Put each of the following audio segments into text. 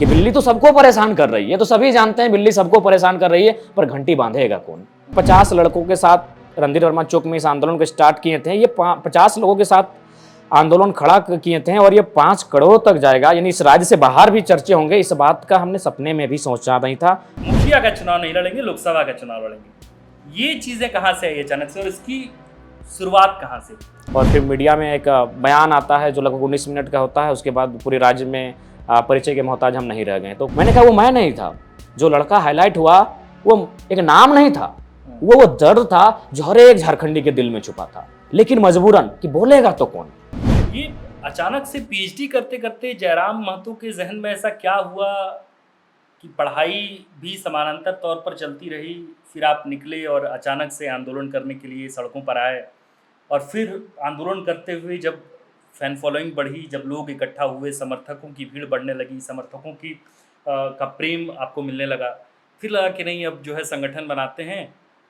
कि बिल्ली तो सबको परेशान कर रही है, तो सभी जानते हैं बिल्ली सबको परेशान कर रही है, पर घंटी बांधेगा कौन। 50 लड़कों के साथ रणधीर वर्मा चौक में इस आंदोलन को स्टार्ट किए थे। ये 50 लोगों के साथ आंदोलन खड़ा किए थे और ये 5 करोड़ तक जाएगा, यानी इस राज्य से बाहर भी चर्चे होंगे। इस बात का हमने सपने में भी सोचा नहीं था। मुखिया का चुनाव नहीं लड़ेंगे, लोकसभा का चुनाव लड़ेंगे, ये चीजें कहाँ से आई अचानक से और इसकी शुरुआत कहाँ से? और फिर मीडिया में एक बयान आता है जो लगभग 19 मिनट का होता है। उसके बाद पूरे राज्य में परिचय के मोहताज हम नहीं रह गए। तो मैंने कहा वो मैं नहीं था, जो लड़का हाईलाइट हुआ वो एक नाम नहीं था, वो दर्द था जो हर एक झारखंडी के दिल में छुपा था, लेकिन मजबूरन कि बोलेगा तो कौन। ये अचानक से पीएचडी करते करते जयराम महतो के जहन में ऐसा क्या हुआ कि पढ़ाई भी समानांतर तौर पर चलती रही, फिर आप निकले और अचानक से आंदोलन करने के लिए सड़कों पर आए, और फिर आंदोलन करते हुए जब फैन फॉलोइंग बढ़ी, जब लोग इकट्ठा हुए, समर्थकों की भीड़ बढ़ने लगी, समर्थकों की का प्रेम आपको मिलने लगा, फिर लगा कि नहीं अब जो है संगठन बनाते हैं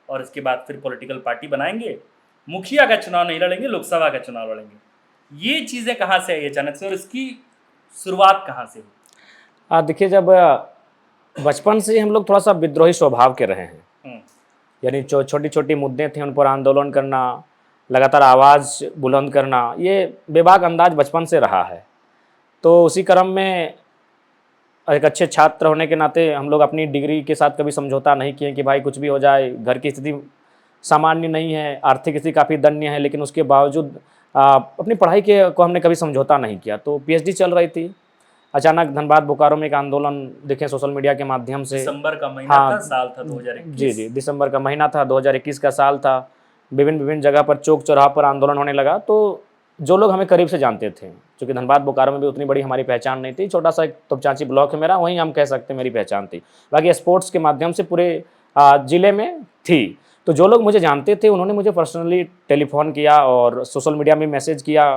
और इसके बाद फिर पॉलिटिकल पार्टी बनाएंगे, मुखिया का चुनाव नहीं लड़ेंगे, लोकसभा का चुनाव लड़ेंगे। ये चीज़ें कहाँ से आई अचानक से और इसकी शुरुआत कहाँ से हुई? देखिए, जब बचपन से हम लोग थोड़ा सा विद्रोही स्वभाव के रहे हैं, यानी छोटी छोटी मुद्दे थे उन पर आंदोलन करना, लगातार आवाज़ बुलंद करना, ये बेबाक अंदाज बचपन से रहा है। तो उसी क्रम में एक अच्छे छात्र होने के नाते हम लोग अपनी डिग्री के साथ कभी समझौता नहीं किए कि भाई कुछ भी हो जाए, घर की स्थिति सामान्य नहीं है, आर्थिक स्थिति काफ़ी दयनीय है, लेकिन उसके बावजूद अपनी पढ़ाई के को हमने कभी समझौता नहीं किया। तो पीएचडी चल रही थी, अचानक धनबाद बोकारो में एक आंदोलन देखें सोशल मीडिया के माध्यम से। दिसंबर का महीना था, साल था 2021। जी, दिसंबर का महीना था, 2021 का साल था। विभिन्न जगह पर चौक चौराहा पर आंदोलन होने लगा। तो जो लोग हमें करीब से जानते थे, क्योंकि धनबाद बोकारो में भी उतनी बड़ी हमारी पहचान नहीं थी, छोटा सा एक तोपचांची ब्लॉक है मेरा, वहीं हम कह सकते हैं मेरी पहचान थी। बाकी स्पोर्ट्स के माध्यम से पूरे ज़िले में थी। तो जो लोग मुझे जानते थे उन्होंने मुझे पर्सनली टेलीफोन किया और सोशल मीडिया में मैसेज किया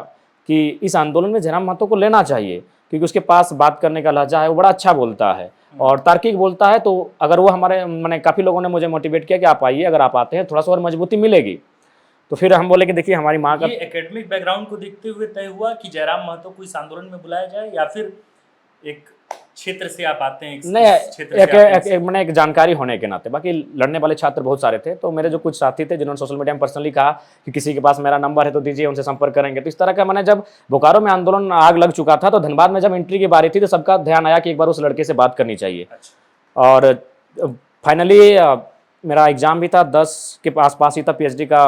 कि इस आंदोलन में जयराम महतो को लेना चाहिए, क्योंकि उसके पास बात करने का लहजा है, वो बड़ा अच्छा बोलता है और तार्किक बोलता है। तो अगर वो हमारे मैंने काफ़ी लोगों ने मुझे मोटिवेट किया कि आप आइए, अगर आप आते हैं थोड़ा सा और मजबूती मिलेगी। तो फिर हम बोले कि देखिए हमारी माँ का ये एकेडमिक बैकग्राउंड को देखते हुए तय हुआ कि जयराम महतो को इस आंदोलन में बुलाया जाए, या फिर एक क्षेत्र से आप आते हैं? नहीं, मैंने एक जानकारी होने के नाते, बाकी लड़ने वाले छात्र बहुत सारे थे। तो मेरे जो कुछ साथी थे जिन्होंने सोशल मीडिया में पर्सनली कहा कि किसी के पास मेरा नंबर है तो दीजिए, उनसे संपर्क करेंगे। तो इस तरह का मैंने, जब बोकारो में आंदोलन आग लग चुका था तो धनबाद में जब एंट्री की बारी थी तो सबका ध्यान आया कि एक बार उस लड़के से बात करनी चाहिए। और फाइनली मेरा एग्ज़ाम भी था 10 के आसपास ही था पीएचडी का।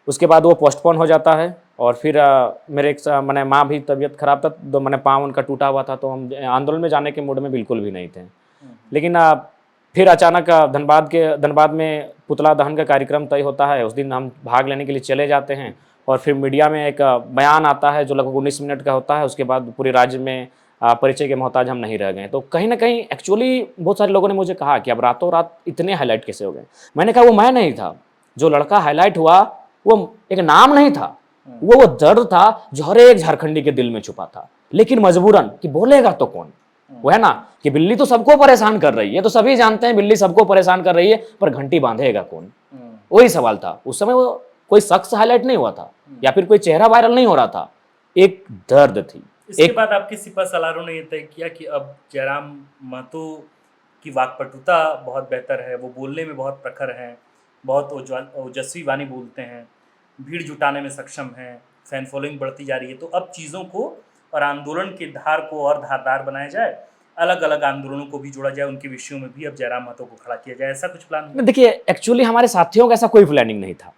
उसके बाद वो पोस्टपोन हो जाता है और फिर मेरे एक मैंने माँ भी तबीयत ख़राब था, तो मैंने पाँव उनका टूटा हुआ था, तो हम आंदोलन में जाने के मूड में बिल्कुल भी नहीं थे। लेकिन फिर अचानक धनबाद में पुतला दहन का कार्यक्रम तय होता है। उस दिन हम भाग लेने के लिए चले जाते हैं और फिर मीडिया में एक बयान आता है जो लगभग 19 मिनट का होता है। उसके बाद पूरे राज्य में परिचय के मोहताज हम नहीं रह गए। तो कहीं ना कहीं एक्चुअली बहुत सारे लोगों ने मुझे कहा कि अब रातों रात इतने हाईलाइट कैसे हो गए। मैंने कहा वो मैं नहीं था, जो लड़का हाईलाइट हुआ वो एक नाम नहीं था, वो दर्द था जो हर एक झारखंडी के दिल में छुपा था, लेकिन मजबूरन कि बोलेगा तो कौन। वो है ना कि बिल्ली तो सबको परेशान कर रही है, तो सभी जानते हैं बिल्ली सबको परेशान कर रही है, पर घंटी बांधेगा कौन। वही सवाल था उस समय। वो कोई शख्स हाईलाइट नहीं हुआ था या फिर कोई चेहरा वायरल नहीं हो रहा था, एक दर्द थी। इसके बाद आपके सिपा सलारों ने यह तय किया कि अब जयराम महतो की वाक्पटुता बहुत बेहतर है, वो बोलने में बहुत प्रखर हैं, बहुत ओजस्वी वाणी बोलते हैं, भीड़ जुटाने में सक्षम हैं, फैन फॉलोइंग बढ़ती जा रही है। तो अब चीज़ों को और आंदोलन के धार को और धारदार बनाया जाए, अलग अलग आंदोलनों को भी जोड़ा जाए, उनके विषयों में भी अब जयराम महतो को खड़ा किया जाए, ऐसा कुछ प्लान? देखिए, एक्चुअली हमारे साथियों का ऐसा कोई प्लानिंग नहीं था।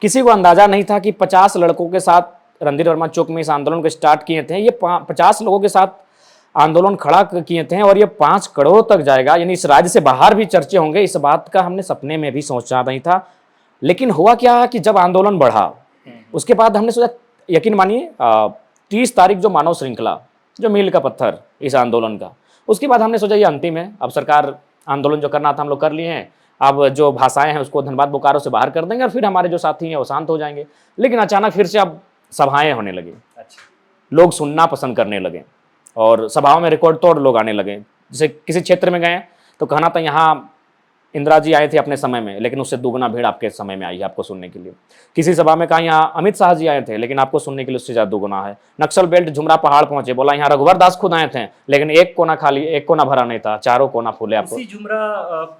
किसी को अंदाजा नहीं था कि 50 लड़कों के साथ रणधीर वर्मा चौक में इस आंदोलन को स्टार्ट किए थे। ये 50 लोगों के साथ आंदोलन खड़ा किए थे और ये 5 करोड़ तक जाएगा, यानी इस राज्य से बाहर भी चर्चे होंगे। इस बात का हमने सपने में भी सोचा नहीं था। लेकिन हुआ क्या कि जब आंदोलन बढ़ा उसके बाद हमने सोचा, यकीन मानिए 30 तारीख जो मानव श्रृंखला, जो मील का पत्थर इस आंदोलन का, उसके बाद हमने सोचा ये अंतिम है, अब सरकार आंदोलन जो करना था हम लोग कर लिए हैं, अब जो भाषाएं हैं उसको धनबाद बोकारो से बाहर कर देंगे और फिर हमारे जो साथी हैं वो शांत हो जाएंगे। लेकिन अचानक फिर से अब सभाएं होने लगी, लोग सुनना पसंद करने लगे और सभाओं में रिकॉर्ड तोड़ लोग आने लगे। जैसे किसी क्षेत्र में गए तो कहना था यहाँ इंदिरा जी आए थे अपने समय में, लेकिन उससे दुगना भीड़ आपके समय में आई है आपको सुनने के लिए। किसी सभा में कहा यहाँ अमित शाह जी आए थे, लेकिन आपको सुनने के लिए उससे ज़्यादा दुगना है। नक्सल बेल्ट झुमरा पहाड़ पहुंचे, बोला यहाँ रघुवर दास खुद आए थे, लेकिन एक कोना खाली, एक कोना भरा नहीं था, चारों कोना फूले आपको। इसी जुमरा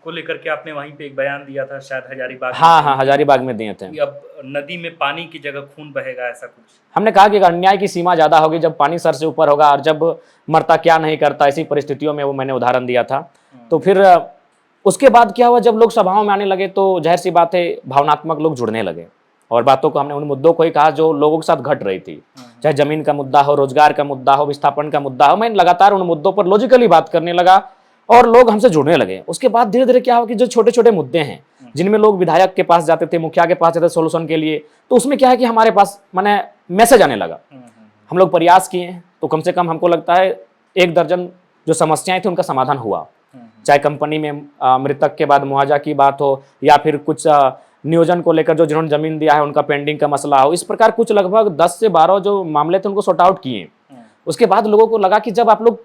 को लेकर के आपने वहीं पे एक बयान दिया था शायद हजारीबाग में, हाँ हाँ, हजारीबाग में दिए थे। कि अब नदी में पानी की जगह खून बहेगा, ऐसा कुछ। हमने कहा कि अन्याय की सीमा ज़्यादा होगी जब पानी सर से ऊपर होगा, और जब मरता क्या नहीं करता, ऐसी परिस्थितियों में वो मैंने उदाहरण दिया था। तो फिर उसके बाद क्या हुआ, जब लोग सभाओं में आने लगे तो जाहिर सी बात है भावनात्मक लोग जुड़ने लगे, और बातों को हमने उन मुद्दों को ही कहा जो लोगों के साथ घट रही थी, चाहे जमीन का मुद्दा हो, रोजगार का मुद्दा हो, विस्थापन का मुद्दा हो। मैं लगातार उन मुद्दों पर लॉजिकली बात करने लगा और लोग हमसे जुड़ने लगे। उसके बाद धीरे धीरे क्या हुआ कि जो छोटे छोटे मुद्दे हैं जिनमें लोग विधायक के पास जाते थे, मुखिया के पास जाते थे सोल्यूशन के लिए, तो उसमें क्या है कि हमारे पास माने मैसेज आने लगा। हम लोग प्रयास किए तो कम से कम हमको लगता है 1 दर्जन जो समस्याएं थी उनका समाधान हुआ। चाहे कंपनी में मृतक के बाद मुआवजा की बात हो, या फिर कुछ नियोजन को लेकर जो जिन्होंने जमीन दिया है उनका पेंडिंग का मसला हो, इस प्रकार कुछ लगभग 10 से 12 जो मामले थे उनको सॉर्ट आउट किए। उसके बाद लोगों को लगा कि जब आप लोग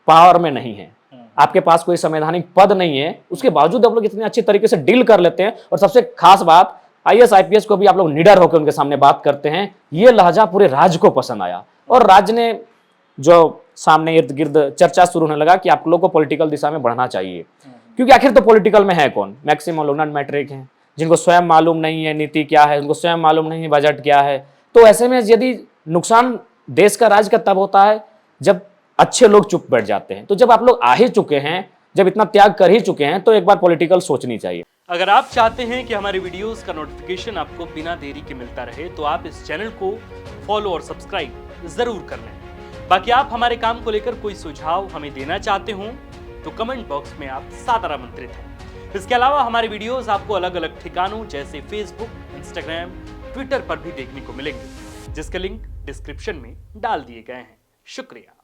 पावर में नहीं है, आपके पास कोई संवैधानिक पद नहीं है, उसके बावजूद आप लोग इतने अच्छे तरीके से डील कर लेते हैं, और सबसे खास बात IAS IPS को भी आप लोग निडर होकर उनके सामने बात करते हैं, ये लहजा पूरे राज्य को पसंद आया। और राज्य ने जो सामने इर्द गिर्द चर्चा शुरू होने लगा कि आप लोगों को पॉलिटिकल दिशा में बढ़ना चाहिए, क्योंकि आखिर तो पॉलिटिकल में है कौन, मैक्सिमम लोग नॉन मैट्रिक हैं, जिनको स्वयं मालूम नहीं है नीति क्या है, उनको स्वयं मालूम नहीं है बजट क्या है। तो ऐसे में यदि नुकसान देश का राज्य का तब होता है जब अच्छे लोग चुप बैठ जाते हैं। तो जब आप लोग आ ही चुके हैं, जब इतना त्याग कर ही चुके हैं, तो एक बार पॉलिटिकल सोचनी चाहिए। अगर आप चाहते हैं कि हमारे वीडियोस का नोटिफिकेशन आपको बिना देरी के मिलता रहे, तो आप इस चैनल को फॉलो और सब्सक्राइब जरूर कर लें। बाकी आप हमारे काम को लेकर कोई सुझाव हमें देना चाहते हो तो कमेंट बॉक्स में आप सादर आमंत्रित हैं। इसके अलावा हमारे वीडियोस आपको अलग अलग ठिकानों जैसे फेसबुक, इंस्टाग्राम, ट्विटर पर भी देखने को मिलेंगे, जिसके लिंक डिस्क्रिप्शन में डाल दिए गए हैं। शुक्रिया।